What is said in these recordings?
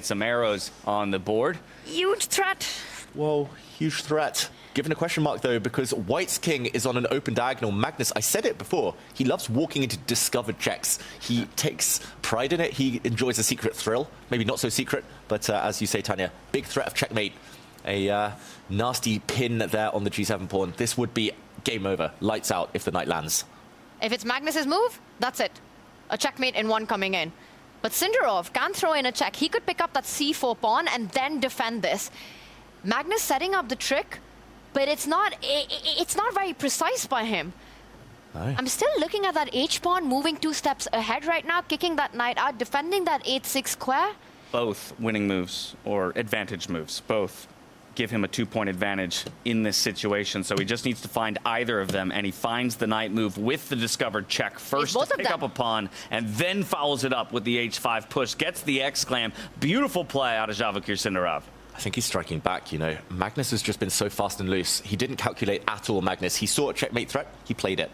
some arrows on the board. Huge threat. Whoa, huge threat. Given a question mark, though, because White's king is on an open diagonal. Magnus, I said it before, he loves walking into discovered checks. He takes pride in it. He enjoys a secret thrill. Maybe not so secret, but as you say, Tanya, big threat of checkmate. A nasty pin there on the G7 pawn. This would be game over, lights out if the knight lands. If it's Magnus's move, that's it. A checkmate in one coming in. But Sindarov can throw in a check. He could pick up that c4 pawn and then defend this. Magnus setting up the trick, but it's not very precise by him. No. I'm still looking at that h-pawn moving 2 steps ahead right now, kicking that knight out, defending that 8-6 square. Both winning moves, or advantage moves, both give him a 2-point advantage in this situation. So he just needs to find either of them, and he finds the knight move with the discovered check first to pick up a pawn, and then follows it up with the h5 push, gets the exclam. Beautiful play out of Javokhir Sindarov. I think he's striking back, you know. Magnus has just been so fast and loose. He didn't calculate at all, Magnus. He saw a checkmate threat, he played it.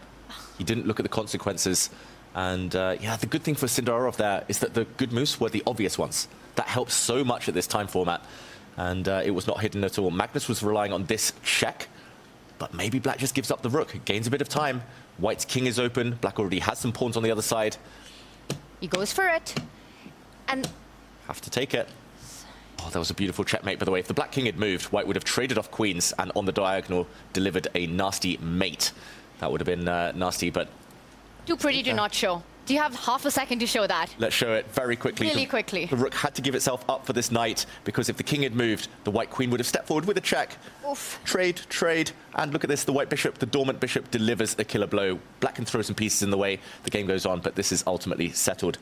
He didn't look at the consequences. And yeah, the good thing for Sindarov there is that the good moves were the obvious ones. That helps so much at this time format. And it was not hidden at all. Magnus was relying on this check, but maybe Black just gives up the rook, gains a bit of time. White's king is open. Black already has some pawns on the other side. He goes for it. And have to take it. Oh, that was a beautiful checkmate, by the way. If the Black king had moved, White would have traded off queens and on the diagonal delivered a nasty mate. That would have been nasty, but... Too pretty to not show. Do you have half a second to show that? Let's show it very quickly. Really quickly. The rook had to give itself up for this knight, because if the king had moved, the white queen would have stepped forward with a check. Oof. Trade, and look at this, the white bishop, the dormant bishop delivers a killer blow. Black can throw some pieces in the way, the game goes on, but this is ultimately settled.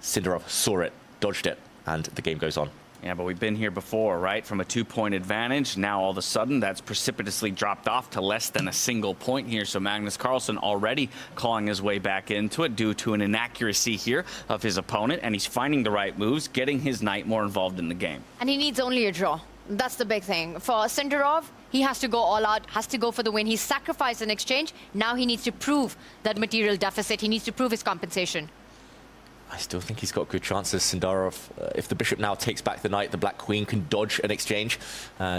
Sindarov saw it, dodged it, and the game goes on. Yeah, but we've been here before, right? From a 2-point advantage, now all of a sudden that's precipitously dropped off to less than a single point here. So Magnus Carlsen already clawing his way back into it due to an inaccuracy here of his opponent, and he's finding the right moves, getting his knight more involved in the game. And he needs only a draw. That's the big thing. For Sindarov, he has to go all out, has to go for the win. He's sacrificed in exchange. Now he needs to prove that material deficit. He needs to prove his compensation. I still think he's got good chances, Sindarov. If the bishop now takes back the knight, the black queen can dodge an exchange,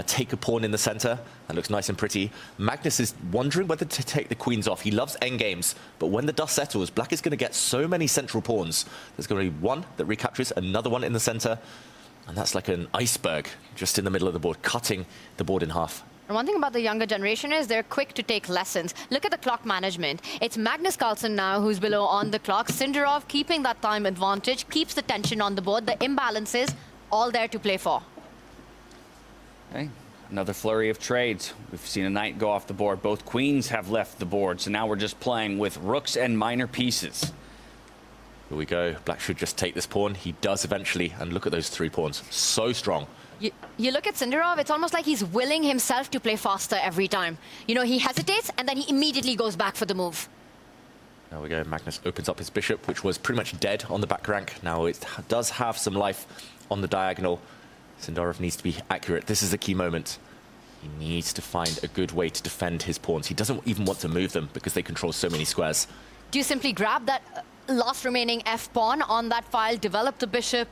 take a pawn in the center. That looks nice and pretty. Magnus is wondering whether to take the queens off. He loves endgames, but when the dust settles, black is going to get so many central pawns. There's going to be one that recaptures, another one in the center, and that's like an iceberg just in the middle of the board, cutting the board in half. And one thing about the younger generation is they're quick to take lessons. Look at the clock management. It's Magnus Carlsen now who's below on the clock. Sindarov keeping that time advantage, keeps the tension on the board, the imbalances, all there to play for. Okay. Another flurry of trades. We've seen a knight go off the board. Both queens have left the board, so now we're just playing with rooks and minor pieces. Here we go. Black should just take this pawn. He does eventually, and look at those 3 pawns. So strong. You look at Sindarov, it's almost like he's willing himself to play faster every time. You know, he hesitates, and then he immediately goes back for the move. There we go. Magnus opens up his bishop, which was pretty much dead on the back rank. Now it does have some life on the diagonal. Sindarov needs to be accurate. This is a key moment. He needs to find a good way to defend his pawns. He doesn't even want to move them because they control so many squares. Do you simply grab that last remaining f-pawn on that file, develop the bishop,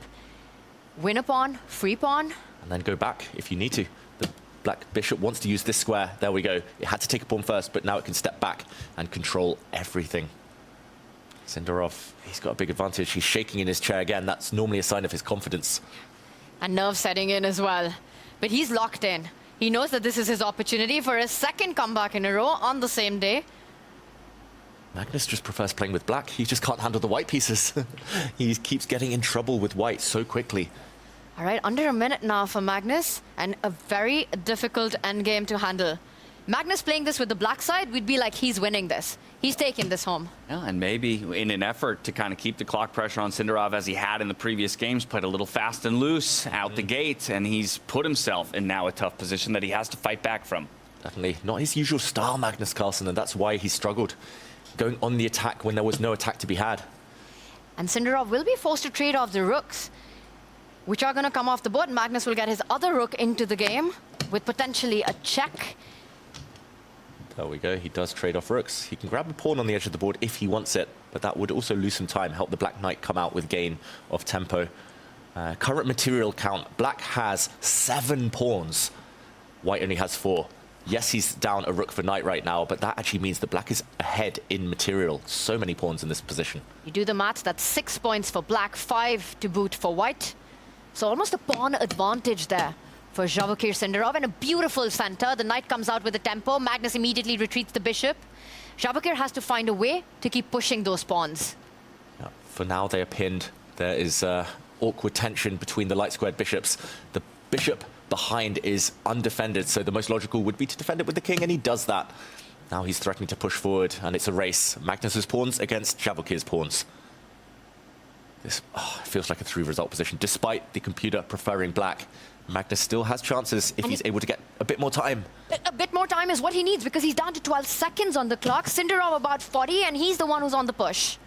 win a pawn, free pawn? And then go back if you need to. The black bishop wants to use this square. There we go. It had to take a pawn first, but now it can step back and control everything. Sindarov, he's got a big advantage. He's shaking in his chair again. That's normally a sign of his confidence. And nerve setting in as well. But he's locked in. He knows that this is his opportunity for a second comeback in a row on the same day. Magnus just prefers playing with black. He just can't handle the white pieces. He keeps getting in trouble with white so quickly. All right, under a minute now for Magnus, and a very difficult endgame to handle. Magnus playing this with the black side, we'd be like, he's winning this. He's taking this home. Yeah, and maybe in an effort to kind of keep the clock pressure on Sindarov as he had in the previous games, played a little fast and loose out the gate, and he's put himself in now a tough position that he has to fight back from. Definitely not his usual style, Magnus Carlsen, and that's why he struggled going on the attack when there was no attack to be had. And Sindarov will be forced to trade off the rooks, which are going to come off the board. Magnus will get his other rook into the game with potentially a check. There we go. He does trade off rooks. He can grab a pawn on the edge of the board if he wants it, but that would also lose some time, help the black knight come out with gain of tempo. Current material count, black has 7 pawns. White only has 4. Yes, he's down a rook for knight right now, but that actually means that black is ahead in material. So many pawns in this position. You do the maths, that's 6 points for black, 5 to boot for white. So almost a pawn advantage there for Javokhir Sindarov, and a beautiful center. The knight comes out with a tempo. Magnus immediately retreats the bishop. Javokhir has to find a way to keep pushing those pawns. Yeah, for now, they are pinned. There is awkward tension between the light squared bishops. The bishop behind is undefended, so the most logical would be to defend it with the king, and he does that. Now he's threatening to push forward, and it's a race. Magnus's pawns against Javokhir's pawns. This feels like a 3-result position. Despite the computer preferring black, Magnus still has chances if he's able to get a bit more time. A bit more time is what he needs, because he's down to 12 seconds on the clock. Sindarov about 40, and he's the one who's on the push.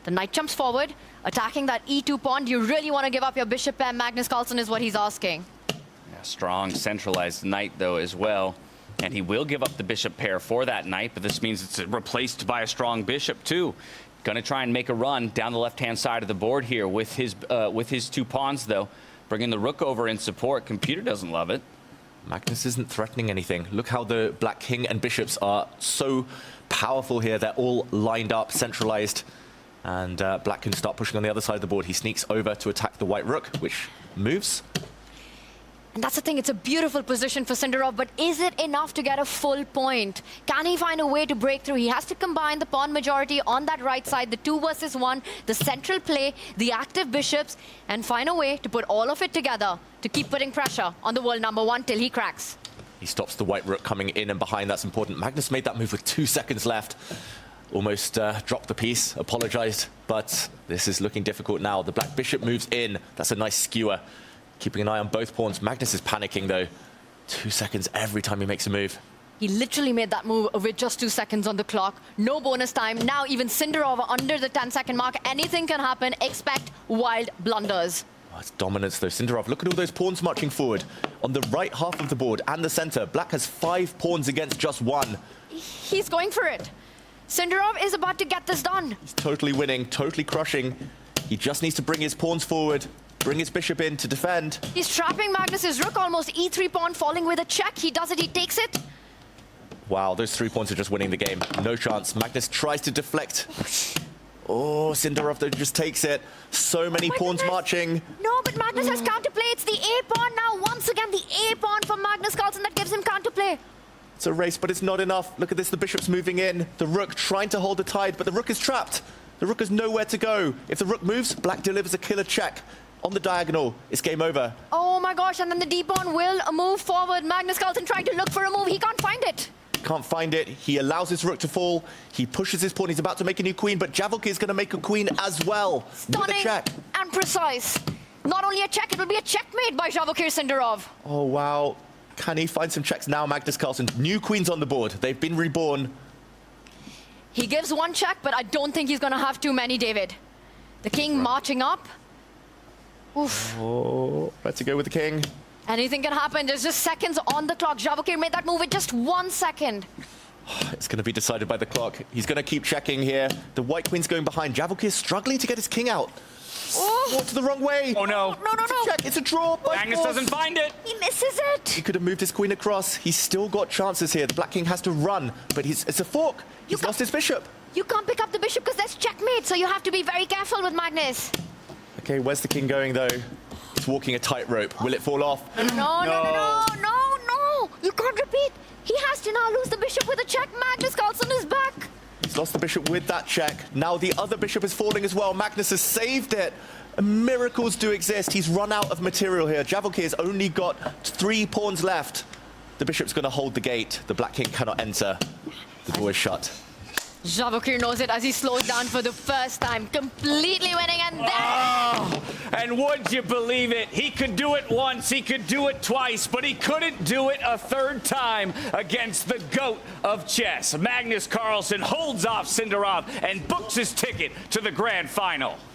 The knight jumps forward, attacking that e2 pawn. Do you really want to give up your bishop pair? Magnus Carlsen is what he's asking. Yeah, strong centralized knight, though, as well. And he will give up the bishop pair for that knight, but this means it's replaced by a strong bishop, too. Gonna try and make a run down the left-hand side of the board here with his 2 pawns, though. Bringing the rook over in support. Computer doesn't love it. Magnus isn't threatening anything. Look how the black king and bishops are so powerful here. They're all lined up, centralized. And black can start pushing on the other side of the board. He sneaks over to attack the white rook, which moves. And that's the thing, it's a beautiful position for Sindarov, but is it enough to get a full point? Can he find a way to break through? He has to combine the pawn majority on that right side, the 2 versus 1, the central play, the active bishops, and find a way to put all of it together to keep putting pressure on the world number 1 till he cracks. He stops the white rook coming in and behind. That's important. Magnus made that move with 2 seconds left. Almost dropped the piece, apologized, but this is looking difficult now. The black bishop moves in. That's a nice skewer. Keeping an eye on both pawns. Magnus is panicking, though. 2 seconds every time he makes a move. He literally made that move with just 2 seconds on the clock. No bonus time. Now even Sindarov under the 10-second mark. Anything can happen. Expect wild blunders. Oh, it's dominance, though. Sindarov, look at all those pawns marching forward. On the right half of the board and the center, black has 5 pawns against just 1. He's going for it. Sindarov is about to get this done. He's totally winning, totally crushing. He just needs to bring his pawns forward. Bring his bishop in to defend. He's trapping Magnus's rook, almost e3 pawn, falling with a check. He does it, he takes it. Wow, those 3 pawns are just winning the game. No chance. Magnus tries to deflect. Oh, Sindarov, though, just takes it. So many pawns marching. No, but Magnus has counterplay. It's the A pawn now. Once again, the A pawn for Magnus Carlsen that gives him counterplay. It's a race, but it's not enough. Look at this, the bishop's moving in. The rook trying to hold the tide, but the rook is trapped. The rook has nowhere to go. If the rook moves, black delivers a killer check. On the diagonal, it's game over. Oh my gosh, and then the d-pawn will move forward. Magnus Carlsen trying to look for a move. He can't find it. Can't find it. He allows his rook to fall. He pushes his pawn. He's about to make a new queen, but Javokhir is going to make a queen as well. Stunning with a check. and precise. Not only a check, it will be a checkmate by Javokhir Sindarov. Oh, wow. Can he find some checks now, Magnus Carlsen? New queens on the board. They've been reborn. He gives 1 check, but I don't think he's going to have too many, David. The king marching up. Oof. Oh, let's go with the king. Anything can happen. There's just seconds on the clock. Javokhir made that move with just 1 second. It's going to be decided by the clock. He's going to keep checking here. The white queen's going behind. Javokhir struggling to get his king out. Oh. Walked the wrong way. Oh, no. No. It's a check. It's a draw. Magnus doesn't find it. He misses it. He could have moved his queen across. He's still got chances here. The black king has to run, but it's a fork. He's lost his bishop. You can't pick up the bishop because there's checkmate, so you have to be very careful with Magnus. Okay, where's the king going, though? It's walking a tightrope. Will it fall off? No. You can't repeat. He has to now lose the bishop with a check. Magnus Carlsen is back. He's lost the bishop with that check. Now the other bishop is falling as well. Magnus has saved it. Miracles do exist. He's run out of material here. Javokhir's only got 3 pawns left. The bishop's going to hold the gate. The black king cannot enter. The door is shut. Javokhir knows it as he slows down for the first time, completely winning, and then... Oh, and would you believe it? He could do it once, he could do it twice, but he couldn't do it a 3rd time against the GOAT of chess. Magnus Carlsen holds off Sindarov and books his ticket to the grand final.